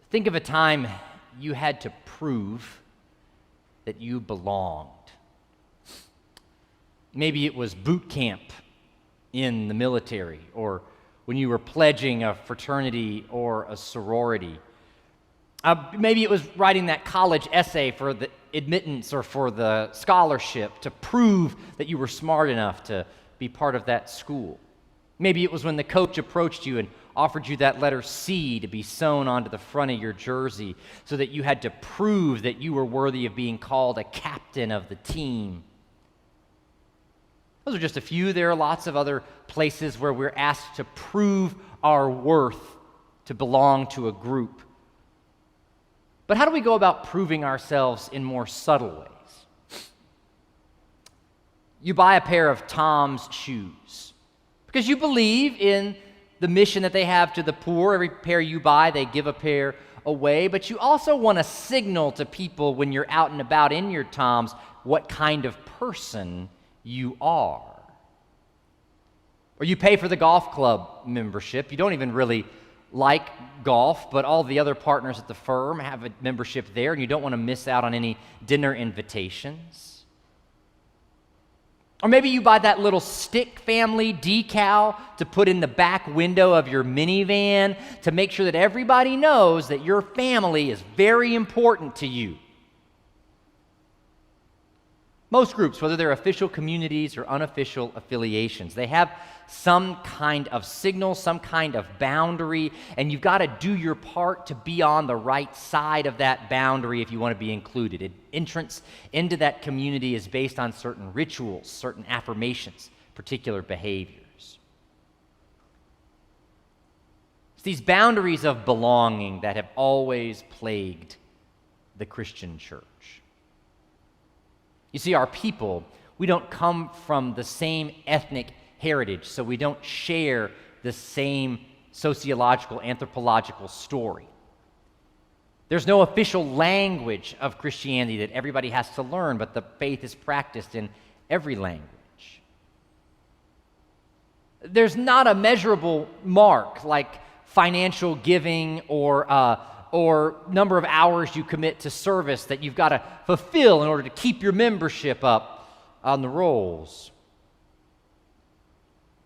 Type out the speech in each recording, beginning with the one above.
Think of a time you had to prove that you belonged. Maybe it was boot camp in the military, or when you were pledging a fraternity or a sorority. Maybe it was writing that college essay for the admittance or for the scholarship to prove that you were smart enough to be part of that school. Maybe it was when the coach approached you and offered you that letter C to be sewn onto the front of your jersey so that you had to prove that you were worthy of being called a captain of the team. Those are just a few. There are lots of other places where we're asked to prove our worth to belong to a group. But how do we go about proving ourselves in more subtle ways? You buy a pair of Tom's shoes because you believe in the mission that they have to the poor. Every pair you buy, they give a pair away. But you also want to signal to people when you're out and about in your Toms what kind of person you are. Or you pay for the golf club membership. You don't even really like golf, but all the other partners at the firm have a membership there, and you don't want to miss out on any dinner invitations. Or maybe you buy that little stick family decal to put in the back window of your minivan to make sure that everybody knows that your family is very important to you. Most groups, whether they're official communities or unofficial affiliations, they have some kind of signal, some kind of boundary, and you've got to do your part to be on the right side of that boundary if you want to be included. Entrance into that community is based on certain rituals, certain affirmations, particular behaviors. It's these boundaries of belonging that have always plagued the Christian church. You see, our people, we don't come from the same ethnic heritage, so we don't share the same sociological, anthropological story. There's no official language of Christianity that everybody has to learn, but the faith is practiced in every language. There's not a measurable mark like financial giving or number of hours you commit to service that you've got to fulfill in order to keep your membership up on the rolls.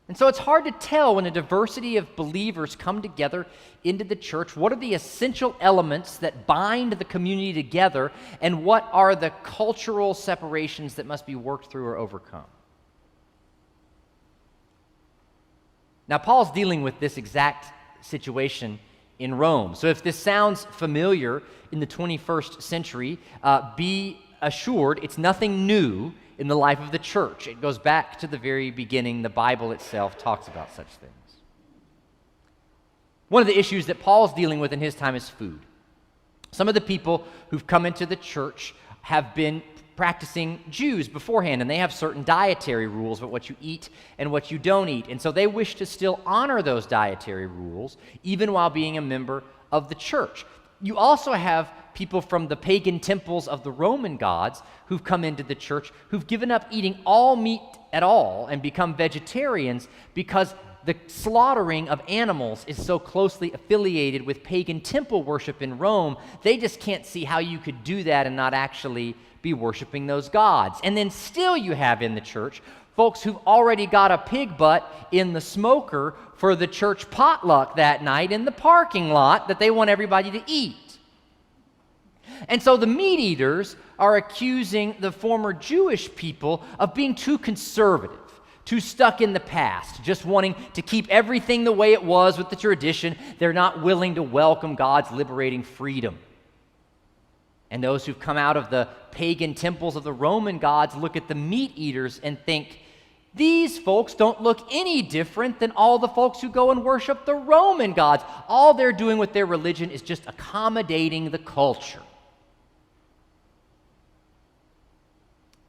And so it's hard to tell when a diversity of believers come together into the church, what are the essential elements that bind the community together, and what are the cultural separations that must be worked through or overcome. Now, Paul's dealing with this exact situation in Rome. So if this sounds familiar in the 21st century, be assured it's nothing new in the life of the church. It goes back to the very beginning. The Bible itself talks about such things. One of the issues that Paul's dealing with in his time is food. Some of the people who've come into the church have been practicing Jews beforehand, and they have certain dietary rules about what you eat and what you don't eat. And so they wish to still honor those dietary rules, even while being a member of the church. You also have people from the pagan temples of the Roman gods who've come into the church, who've given up eating all meat at all and become vegetarians because the slaughtering of animals is so closely affiliated with pagan temple worship in Rome. They just can't see how you could do that and not actually be worshiping those gods. And then still you have in the church folks who've already got a pig butt in the smoker for the church potluck that night in the parking lot that they want everybody to eat. And so the meat eaters are accusing the former Jewish people of being too conservative, too stuck in the past, just wanting to keep everything the way it was with the tradition. They're not willing to welcome God's liberating freedom. And those who've come out of the pagan temples of the Roman gods look at the meat eaters and think, these folks don't look any different than all the folks who go and worship the Roman gods. All they're doing with their religion is just accommodating the culture.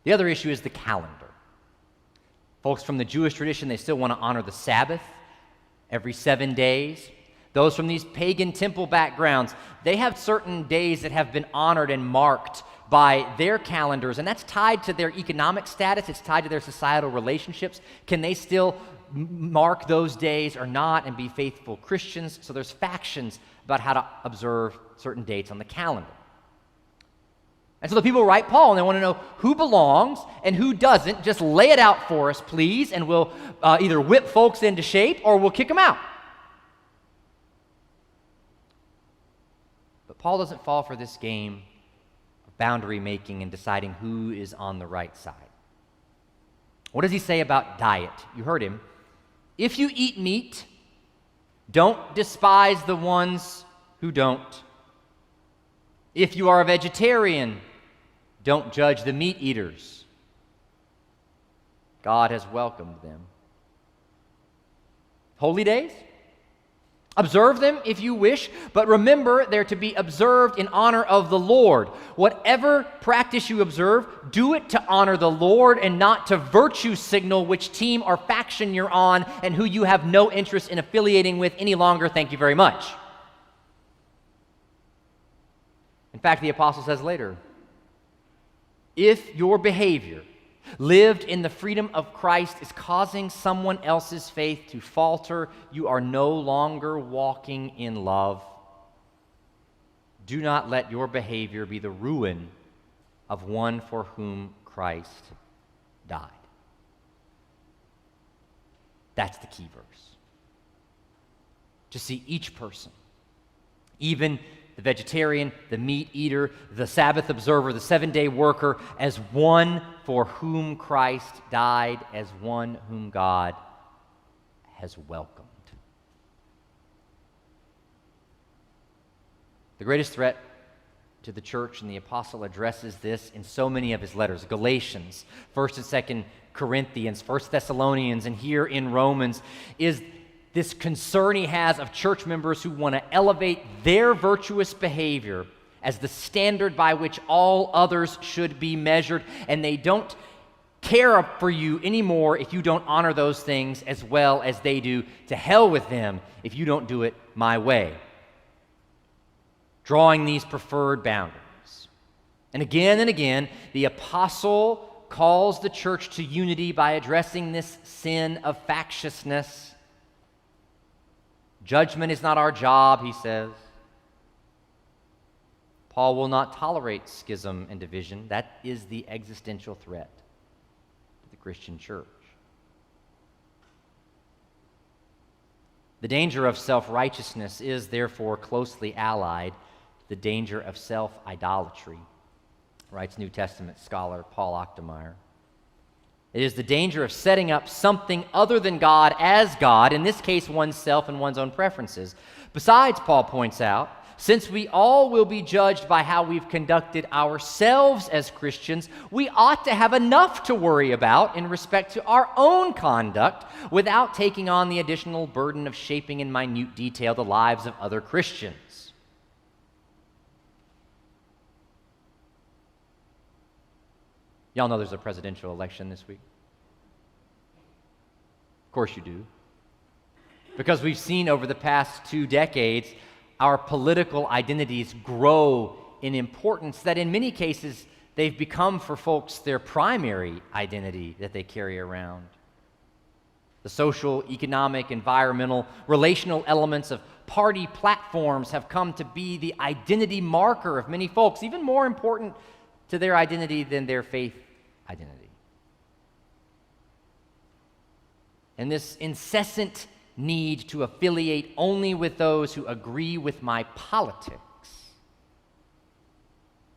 The other issue is the calendar. Folks from the Jewish tradition, they still want to honor the Sabbath every 7 days. Those from these pagan temple backgrounds, they have certain days that have been honored and marked by their calendars, and that's tied to their economic status. It's tied to their societal relationships. Can they still mark those days or not and be faithful Christians. So there's factions about how to observe certain dates on the calendar. And so the people write Paul, and they want to know who belongs and who doesn't. Just lay it out for us, please, and we'll either whip folks into shape or we'll kick them out. But Paul doesn't fall for this game of boundary making and deciding who is on the right side. What does he say about diet? You heard him. If you eat meat, don't despise the ones who don't. If you are a vegetarian, don't judge the meat eaters. God has welcomed them. Holy days? Observe them if you wish, but remember they're to be observed in honor of the Lord. Whatever practice you observe, do it to honor the Lord and not to virtue signal which team or faction you're on and who you have no interest in affiliating with any longer. Thank you very much. In fact, the apostle says later, if your behavior lived in the freedom of Christ is causing someone else's faith to falter, you are no longer walking in love. Do not let your behavior be the ruin of one for whom Christ died. That's the key verse. To see each person, even the vegetarian, the meat eater, the Sabbath observer, the seven-day worker, as one for whom Christ died, as one whom God has welcomed. The greatest threat to the church, and the apostle addresses this in so many of his letters, Galatians, 1st and 2nd Corinthians, 1st Thessalonians, and here in Romans, is this concern he has of church members who want to elevate their virtuous behavior as the standard by which all others should be measured, and they don't care for you anymore if you don't honor those things as well as they do. To hell with them if you don't do it my way. Drawing these preferred boundaries. And again, the apostle calls the church to unity by addressing this sin of factiousness. Judgment is not our job, he says. Paul will not tolerate schism and division. That is the existential threat to the Christian church. The danger of self-righteousness is therefore closely allied to the danger of self-idolatry, writes New Testament scholar Paul Ochtermeyer. It is the danger of setting up something other than God as God, in this case oneself and one's own preferences. Besides, Paul points out, since we all will be judged by how we've conducted ourselves as Christians, we ought to have enough to worry about in respect to our own conduct without taking on the additional burden of shaping in minute detail the lives of other Christians. Y'all know there's a presidential election this week. Of course you do. Because we've seen over the past 2 decades our political identities grow in importance that in many cases they've become for folks their primary identity that they carry around. The social, economic, environmental, relational elements of party platforms have come to be the identity marker of many folks, even more important to their identity than their faith identity. And this incessant need to affiliate only with those who agree with my politics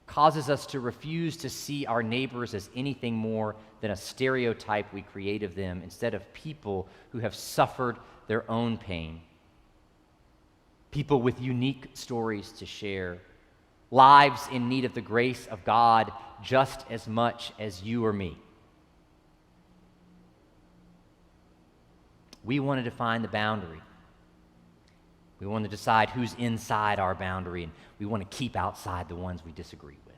causes us to refuse to see our neighbors as anything more than a stereotype we create of them instead of people who have suffered their own pain, people with unique stories to share, lives in need of the grace of God just as much as you or me. We want to define the boundary. We want to decide who's inside our boundary, and we want to keep outside the ones we disagree with.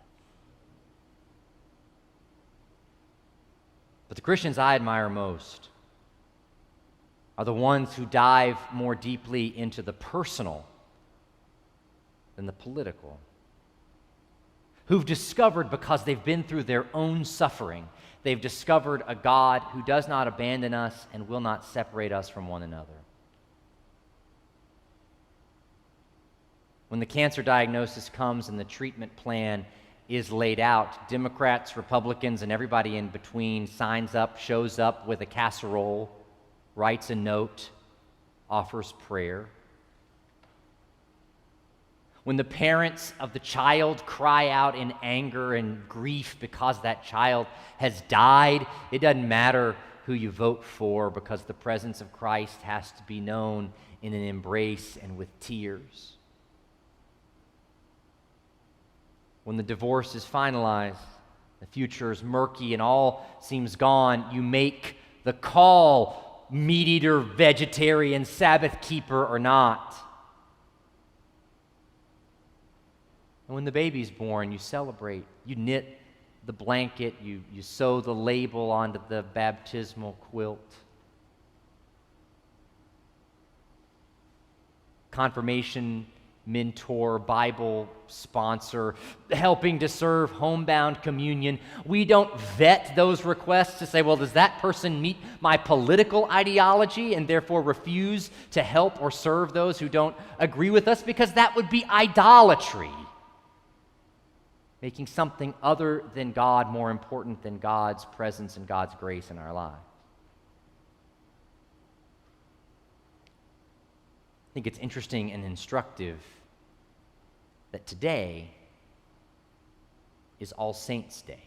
But the Christians I admire most are the ones who dive more deeply into the personal than the political, who've discovered, because they've been through their own suffering, they've discovered a God who does not abandon us and will not separate us from one another. When the cancer diagnosis comes and the treatment plan is laid out, Democrats, Republicans, and everybody in between signs up, shows up with a casserole, writes a note, offers prayer. When the parents of the child cry out in anger and grief because that child has died, it doesn't matter who you vote for, because the presence of Christ has to be known in an embrace and with tears. When the divorce is finalized, the future is murky and all seems gone, you make the call, meat eater, vegetarian, Sabbath keeper or not. And when the baby's born, you celebrate. You knit the blanket, you sew the label onto the baptismal quilt. Confirmation mentor, Bible sponsor, helping to serve homebound communion. We don't vet those requests to say, well, does that person meet my political ideology and therefore refuse to help or serve those who don't agree with us? Because that would be idolatry. Making something other than God more important than God's presence and God's grace in our lives. I think it's interesting and instructive that today is All Saints' Day.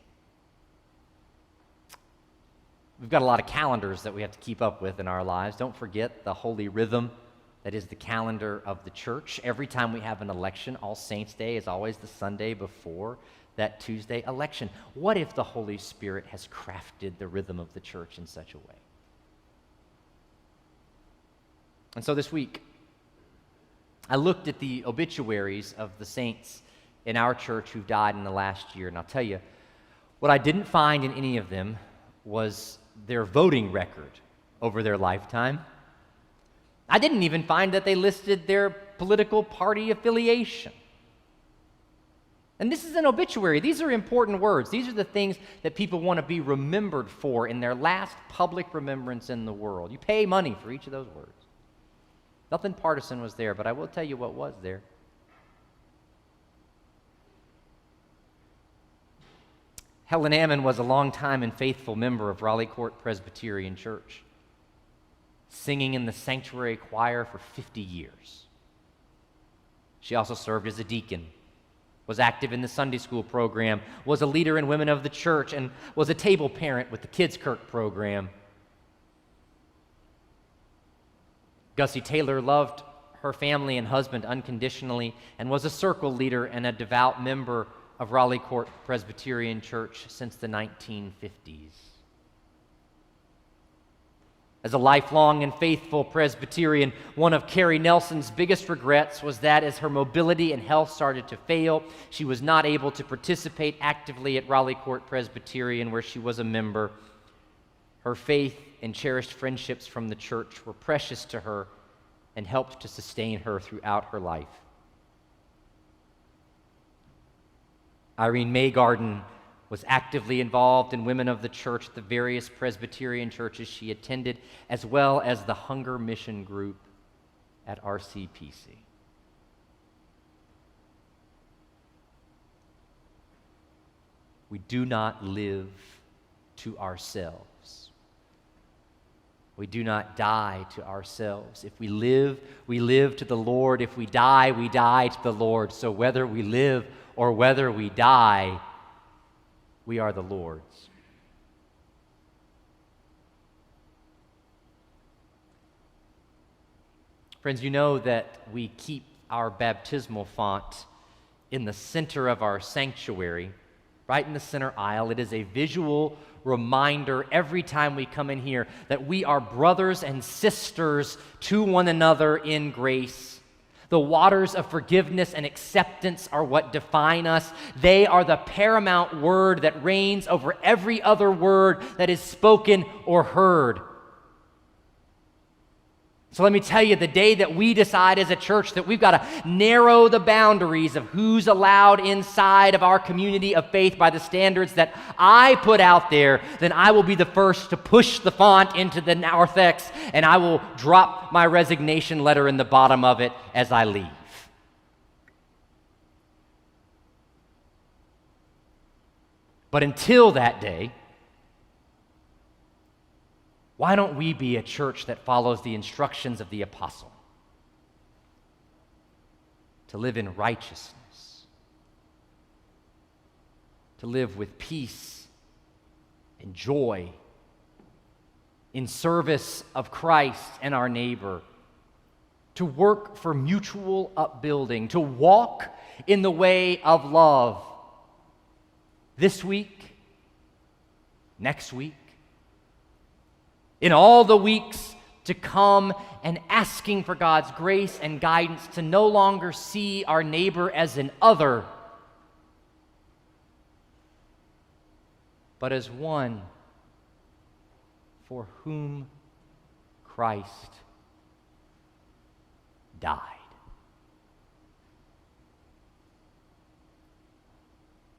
We've got a lot of calendars that we have to keep up with in our lives. Don't forget the holy rhythm that is the calendar of the church. Every time we have an election, All Saints' Day is always the Sunday before that Tuesday election. What if the Holy Spirit has crafted the rhythm of the church in such a way? And so this week, I looked at the obituaries of the saints in our church who've died in the last year, and I'll tell you, what I didn't find in any of them was their voting record over their lifetime. I didn't even find that they listed their political party affiliation. And this is an obituary. These are important words. These are the things that people want to be remembered for in their last public remembrance in the world. You pay money for each of those words. Nothing partisan was there, but I will tell you what was there. Helen Ammon was a longtime and faithful member of Raleigh Court Presbyterian Church, singing in the sanctuary choir for 50 years. She also served as a deacon, was active in the Sunday school program, was a leader in Women of the Church, and was a table parent with the Kids Kirk program. Gussie Taylor loved her family and husband unconditionally and was a circle leader and a devout member of Raleigh Court Presbyterian Church since the 1950s. As a lifelong and faithful Presbyterian, one of Carrie Nelson's biggest regrets was that as her mobility and health started to fail, she was not able to participate actively at Raleigh Court Presbyterian, where she was a member. Her faith and cherished friendships from the church were precious to her and helped to sustain her throughout her life. Irene Maygarden was actively involved in Women of the Church at the various Presbyterian churches she attended, as well as the Hunger Mission Group at RCPC. We do not live to ourselves. We do not die to ourselves. If we live to the Lord. If we die to the Lord. So whether we live or whether we die, we are the Lord's. Friends, you know that we keep our baptismal font in the center of our sanctuary, right in the center aisle. It is a visual reminder every time we come in here that we are brothers and sisters to one another in grace. The waters of forgiveness and acceptance are what define us. They are the paramount word that reigns over every other word that is spoken or heard. So let me tell you, the day that we decide as a church that we've got to narrow the boundaries of who's allowed inside of our community of faith by the standards that I put out there, then I will be the first to push the font into the narthex, and I will drop my resignation letter in the bottom of it as I leave. But until that day, why don't we be a church that follows the instructions of the apostle? To live in righteousness, to live with peace and joy, in service of Christ and our neighbor, to work for mutual upbuilding, to walk in the way of love. This week, next week, in all the weeks to come, and asking for God's grace and guidance to no longer see our neighbor as an other, but as one for whom Christ died.